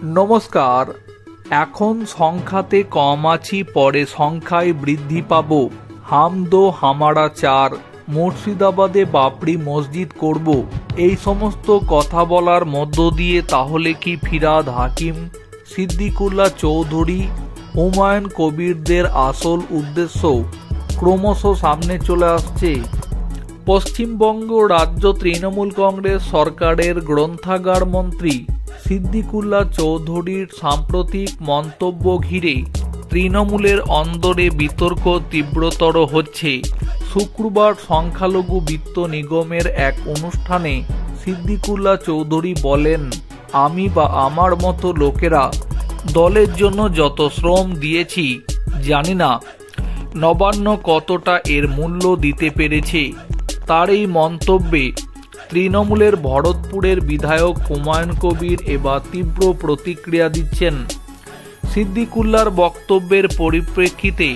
नमस्कार। এখন সংখ্যাতে কম আছি, পরে সংখ্যায় বৃদ্ধি পাব। হাম দো হামারা চার, মুর্শিদাবাদে বাবরি মসজিদ করব। এই সমস্ত কথা বলার মধ্য দিয়ে তাহলে কি ফিরহাদ হাকিম, সিদ্দিকুল্লাহ চৌধুরী, হুমায়ুন কবিরদের আসল উদ্দেশ্য ক্রমশ সামনে চলে আসছে? পশ্চিমবঙ্গ রাজ্য তৃণমূল কংগ্রেস সরকারের গ্রন্থাগার মন্ত্রী সিদ্দিকুল্লাহ চৌধুরীর সাম্প্রতিক মন্তব্য ঘিরে তৃণমূলের অন্দরে বিতর্ক তীব্রতর হচ্ছে। শুক্রবার সংখ্যালঘু বিত্ত নিগমের এক অনুষ্ঠানে সিদ্দিকুল্লাহ চৌধুরী বলেন, আমি বা আমার মতো লোকেরা দলের জন্য যত শ্রম দিয়েছি, জানি না নবান্ন কতটা এর মূল্য দিতে পেরেছে। তার এই মন্তব্যে তৃণমূলের ভরতপুরের বিধায়ক হুমায়ুন কবির এবার তীব্র প্রতিক্রিয়া দিচ্ছেন। সিদ্দিকুল্লাহর বক্তব্যের পরিপ্রেক্ষিতে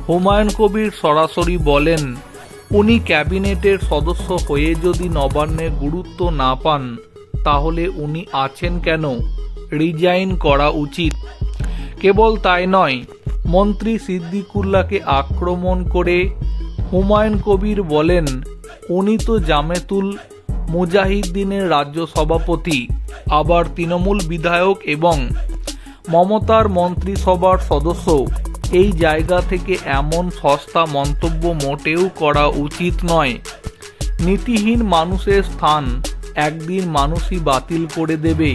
হুমায়ুন কবির সরাসরি বলেন, উনি ক্যাবিনেটের সদস্য হয়ে যদি নবান্নে গুরুত্ব না পান, তাহলে উনি আছেন কেন? রিজাইন করা উচিত। কেবল তাই নয়, মন্ত্রী সিদ্দিকুল্লাহকে আক্রমণ করে হুমায়ুন কবির বলেন, উনি তো জামায়াতুল মুজাহিদিনের রাজ্য সভাপতি, আবার তৃণমূল বিধায়ক এবং মমতার মন্ত্রিসভার সদস্য। এই জায়গা থেকে এমন সস্তা মন্তব্য মোটেও করা উচিত নয়। নীতিহীন মানুষের স্থান একদিন মানুষই বাতিল করে দেবে।